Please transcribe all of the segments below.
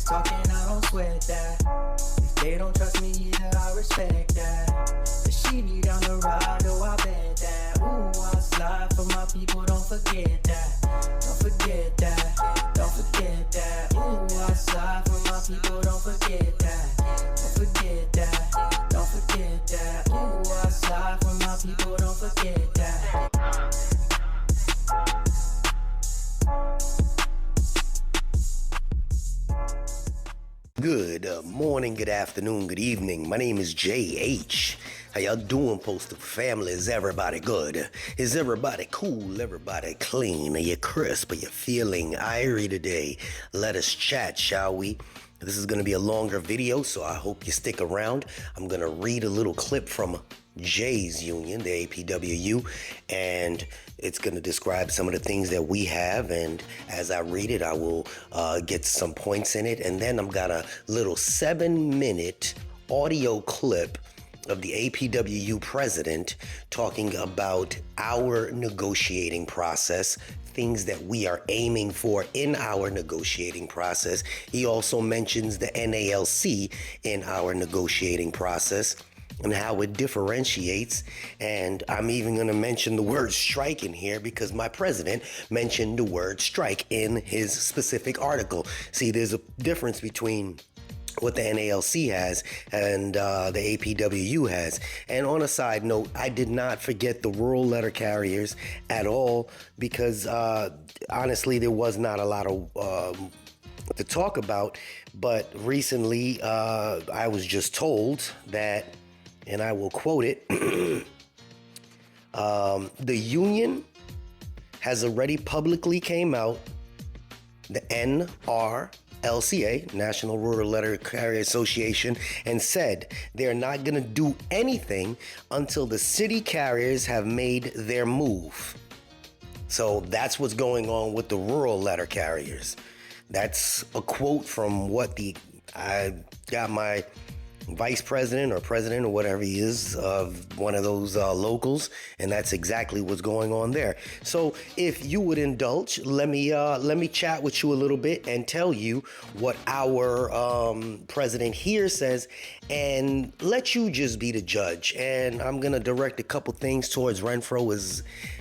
talking, I don't sweat that. If they don't trust me either, I respect that. But she need down the ride, oh I bet that. Ooh, I slide for my people, don't forget that. Don't forget that, don't forget that. Ooh, I slide for my people, don't forget that. Don't forget that, don't forget that. Ooh, I slide for my people, don't forget that. Good morning, good afternoon, good evening. My name is JH. How y'all doing, Postal family? Is everybody good? Is everybody cool? Everybody clean? Are you crisp? Are you feeling irie today? Let us chat, shall we? This is going to be a longer video, so I hope you stick around. I'm going to read a little clip from Jay's union, the APWU, and it's going to describe some of the things that we have. And as I read it, I will get some points in it. And then I've got a little 7-minute audio clip of the APWU president talking about our negotiating process, things that we are aiming for in our negotiating process. He also mentions the NALC in our negotiating process and how it differentiates. And I'm even going to mention the word strike in here because my president mentioned the word strike in his specific article. See, there's a difference between what the NALC has and the APWU has. And on a side note, I did not forget the rural letter carriers at all because honestly, there was not a lot of to talk about. But recently, I was just told that, and I will quote it, the union has already publicly came out, the NRLCA, National Rural Letter Carrier Association, and said they're not going to do anything until the city carriers have made their move. So that's what's going on with the rural letter carriers. That's a quote from what I got my vice president or president or whatever he is of one of those locals, and that's exactly what's going on there. So if you would indulge, let me chat with you a little bit and tell you what our president here says, and let you just be the judge. And I'm gonna direct a couple things towards Renfro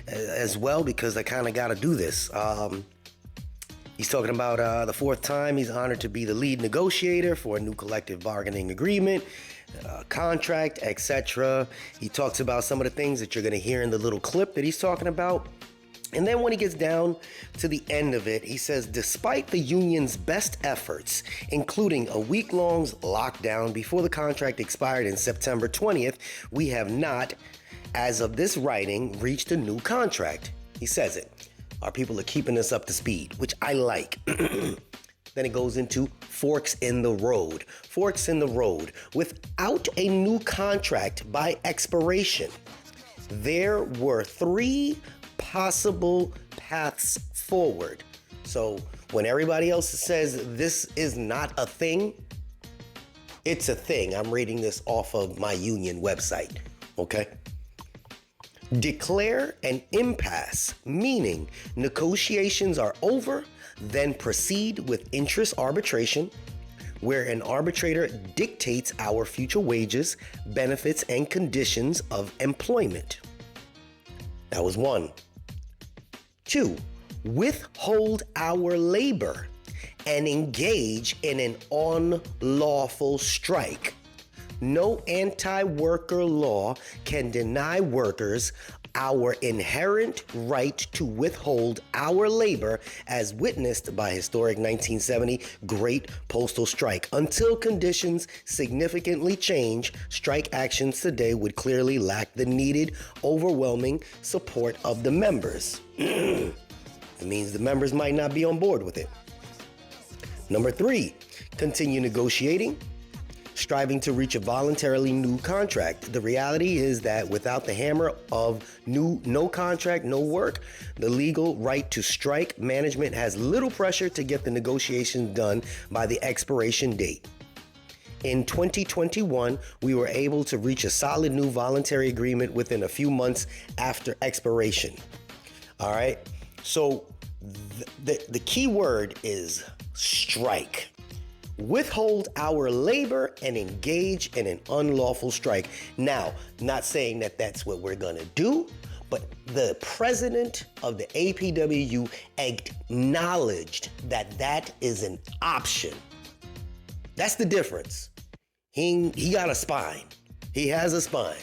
as well, because I kind of got to do this. He's talking about the fourth time he's honored to be the lead negotiator for a new collective bargaining agreement, contract, etc. He talks about some of the things that you're going to hear in the little clip that he's talking about. And then when he gets down to the end of it, he says, despite the union's best efforts, including a week-long lockdown before the contract expired in September 20th, we have not, as of this writing, reached a new contract. He says it. Our people are keeping us up to speed, which I like. Then it goes into forks in the road. Forks in the road. Without a new contract by expiration, there were 3 possible paths forward. So when everybody else says this is not a thing, it's a thing. I'm reading this off of my union website, okay? Declare an impasse, meaning negotiations are over, then proceed with interest arbitration, where an arbitrator dictates our future wages, benefits, and conditions of employment. That was 1. 2, withhold our labor and engage in an unlawful strike. No anti-worker law can deny workers our inherent right to withhold our labor, as witnessed by historic 1970 Great Postal Strike. Until conditions significantly change, strike actions today would clearly lack the needed overwhelming support of the members. It means the members might not be on board with it. Number 3, continue negotiating, striving to reach a voluntarily new contract. The reality is that without the hammer of no contract, no work, the legal right to strike, management has little pressure to get the negotiations done by the expiration date. In 2021, we were able to reach a solid new voluntary agreement within a few months after expiration. All right, so the key word is strike. withhold our labor and engage in an unlawful strike. Now, not saying that that's what we're going to do, but the president of the APWU acknowledged that that is an option. That's the difference. He got a spine. He has a spine.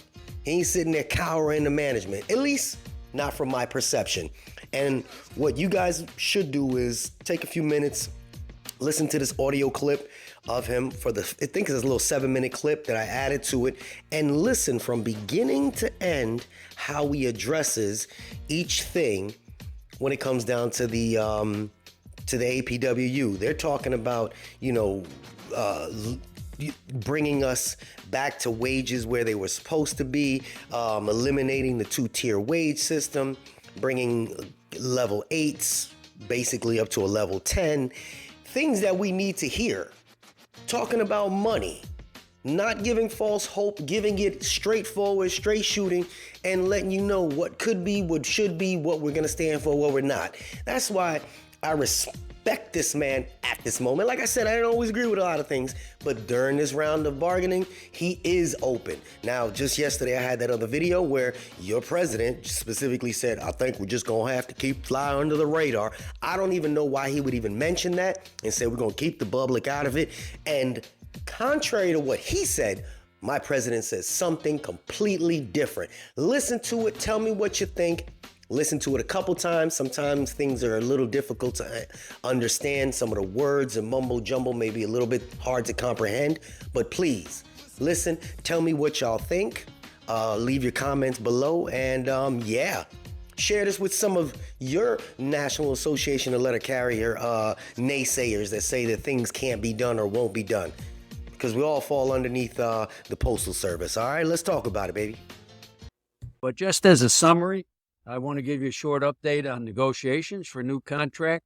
He ain't sitting there cowering to management, at least not from my perception. And what you guys should do is take a few minutes, listen to this audio clip of him I think it's a little 7-minute clip that I added to it, and listen from beginning to end how he addresses each thing when it comes down to the APWU. They're talking about, bringing us back to wages where they were supposed to be, eliminating the 2-tier wage system, bringing level 8s basically up to a level 10, things that we need to hear. Talking about money, not giving false hope, giving it straightforward, straight shooting, and letting you know what could be, what should be, what we're going to stand for, what we're not. That's why I respect this man at this moment. Like I said, I don't always agree with a lot of things, but during this round of bargaining, he is open. Now, just yesterday, I had that other video where your president specifically said, I think we're just going to have to keep flying under the radar. I don't even know why he would even mention that and say we're going to keep the public out of it. And contrary to what he said, my president says something completely different. Listen to it. Tell me what you think. Listen to it a couple times. Sometimes things are a little difficult to understand. Some of the words and mumbo jumbo may be a little bit hard to comprehend, but please listen. Tell me what y'all think. Leave your comments below, and share this with some of your National Association of Letter Carrier naysayers that say that things can't be done or won't be done, because we all fall underneath the Postal Service. All right, let's talk about it, baby. But just as a summary, I want to give you a short update on negotiations for new contract.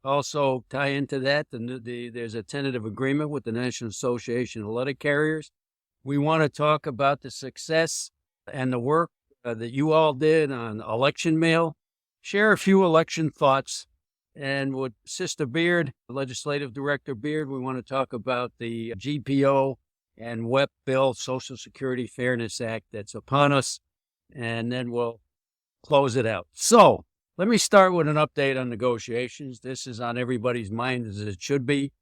Also tie into that, there's a tentative agreement with the National Association of Letter Carriers. We want to talk about the success and the work that you all did on election mail, share a few election thoughts, and with Sister Beard, Legislative Director Beard, we want to talk about the GPO and WEP bill, Social Security Fairness Act, that's upon us, and then we'll close it out. So let me start with an update on negotiations. This is on everybody's mind, as it should be.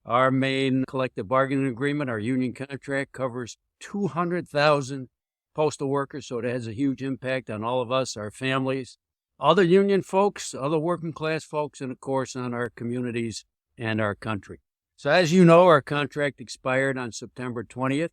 Our main collective bargaining agreement, our union contract, covers 200,000 postal workers, so it has a huge impact on all of us, our families, other union folks, other working class folks, and of course on our communities and our country. So as you know, our contract expired on September 20th.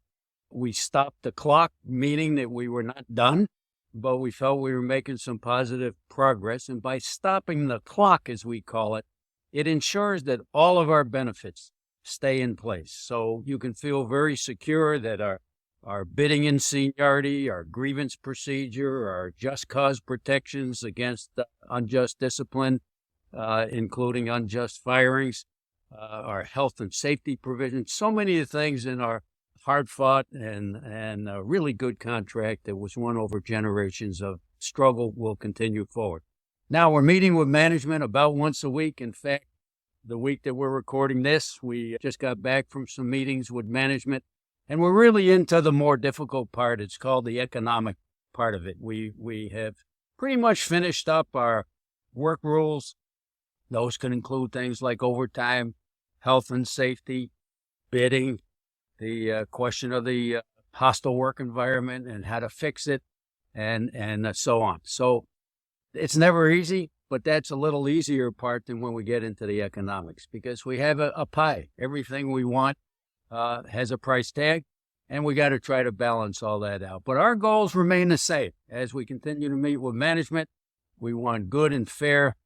We stopped the clock, meaning that we were not done, but we felt we were making some positive progress. And by stopping the clock, as we call it, it ensures that all of our benefits stay in place. So you can feel very secure that our bidding in seniority, our grievance procedure, our just cause protections against unjust discipline, including unjust firings, our health and safety provisions, so many of the things in our hard-fought and a really good contract that was won over generations of struggle will continue forward. Now, we're meeting with management about once a week. In fact, the week that we're recording this, we just got back from some meetings with management, and we're really into the more difficult part. It's called the economic part of it. We have pretty much finished up our work rules. Those can include things like overtime, health and safety, bidding, the question of the hostile work environment and how to fix it, and so on. So it's never easy, but that's a little easier part than when we get into the economics, because we have a pie. Everything we want has a price tag, and we got to try to balance all that out. But our goals remain the same. As we continue to meet with management, we want good and fair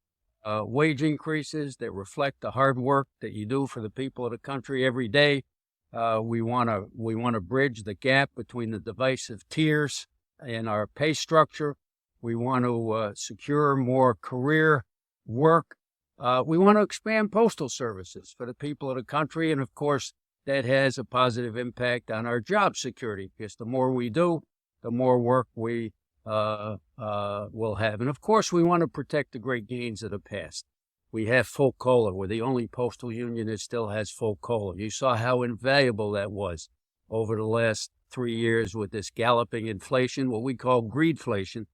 wage increases that reflect the hard work that you do for the people of the country every day. We want to bridge the gap between the divisive tiers in our pay structure. We want to secure more career work. We want to expand postal services for the people of the country. And of course, that has a positive impact on our job security, because the more we do, the more work we will have. And of course, we want to protect the great gains of the past. we have full COLA. We're the only postal union that still has full COLA. You saw how invaluable that was over the last 3 years with this galloping inflation, what we call greedflation,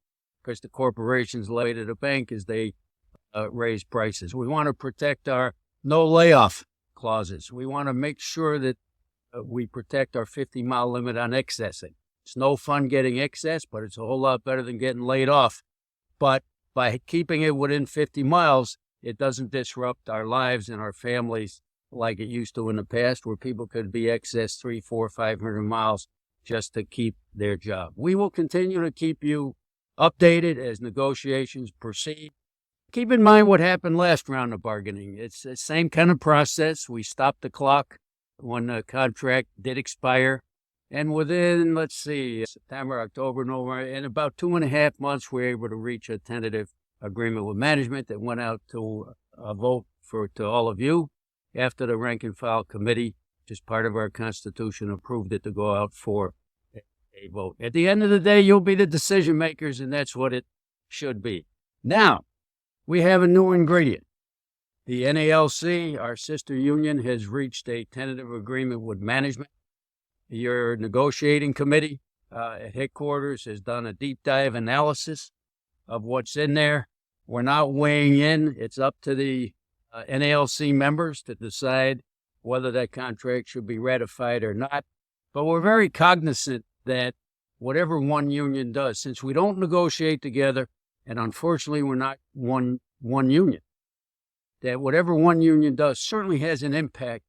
because the corporations lay to the bank as they raise prices. We want to protect our no layoff clauses. We want to make sure that we protect our 50-mile limit on excessing. It's no fun getting excess, but it's a whole lot better than getting laid off. But by keeping it within 50 miles, it doesn't disrupt our lives and our families like it used to in the past, where people could be excess 300, 400, 500 miles just to keep their job. We will continue to keep you updated as negotiations proceed. Keep in mind what happened last round of bargaining. It's the same kind of process. We stopped the clock when the contract did expire. And within, September, October, November, in about 2.5 months, we were able to reach a tentative agreement with management that went out to a vote to all of you after the rank and file committee, which is part of our Constitution, approved it to go out for a vote. At the end of the day, you'll be the decision makers, and that's what it should be. Now, we have a new ingredient. The NALC, our sister union, has reached a tentative agreement with management. Your negotiating committee at headquarters has done a deep dive analysis of what's in there. We're not weighing in. It's up to the NALC members to decide whether that contract should be ratified or not. But we're very cognizant that whatever one union does, since we don't negotiate together, and unfortunately we're not one union, that whatever one union does certainly has an impact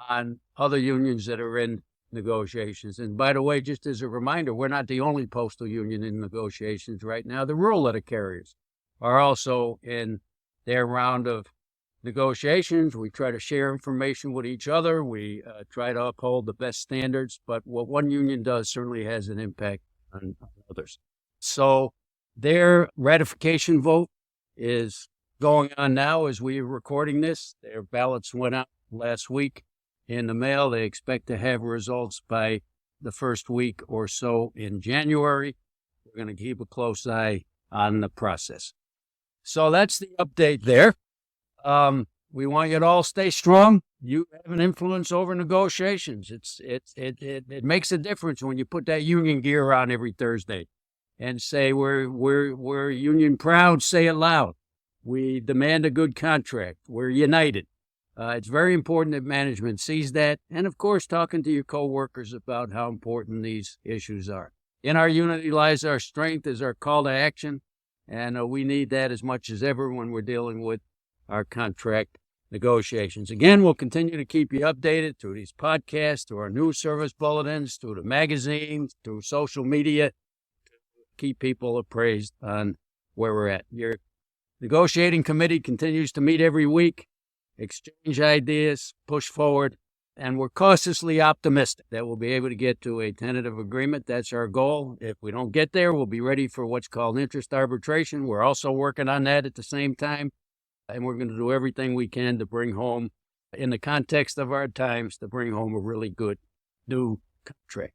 on other unions that are in negotiations. And by the way, just as a reminder, we're not the only postal union in negotiations right now. The rural letter carriers are also in their round of negotiations. We try to share information with each other. We try to uphold the best standards, but what one union does certainly has an impact on others. So their ratification vote is going on now as we are recording this. Their ballots went out last week in the mail. They expect to have results by the first week or so in January. We're going to keep a close eye on the process. So that's the update there. We want you to all stay strong. You have an influence over negotiations. It makes a difference when you put that union gear on every Thursday and say we're union proud. Say it loud. We demand a good contract. We're united. It's very important that management sees that, and of course, talking to your coworkers about how important these issues are. In our unity lies our strength, is our call to action, and we need that as much as ever when we're dealing with our contract negotiations. Again, we'll continue to keep you updated through these podcasts, through our news service bulletins, through the magazines, through social media, to keep people appraised on where we're at. Your negotiating committee continues to meet every week, exchange ideas, push forward, and we're cautiously optimistic that we'll be able to get to a tentative agreement. That's our goal. If we don't get there, we'll be ready for what's called interest arbitration. We're also working on that at the same time, and we're going to do everything we can to bring home, in the context of our times, to bring home a really good new contract.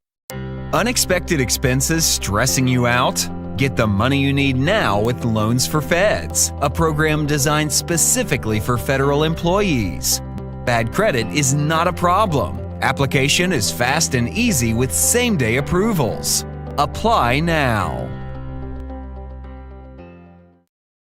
Unexpected expenses stressing you out? Get the money you need now with Loans for Feds, a program designed specifically for federal employees. Bad credit is not a problem. Application is fast and easy with same-day approvals. Apply now.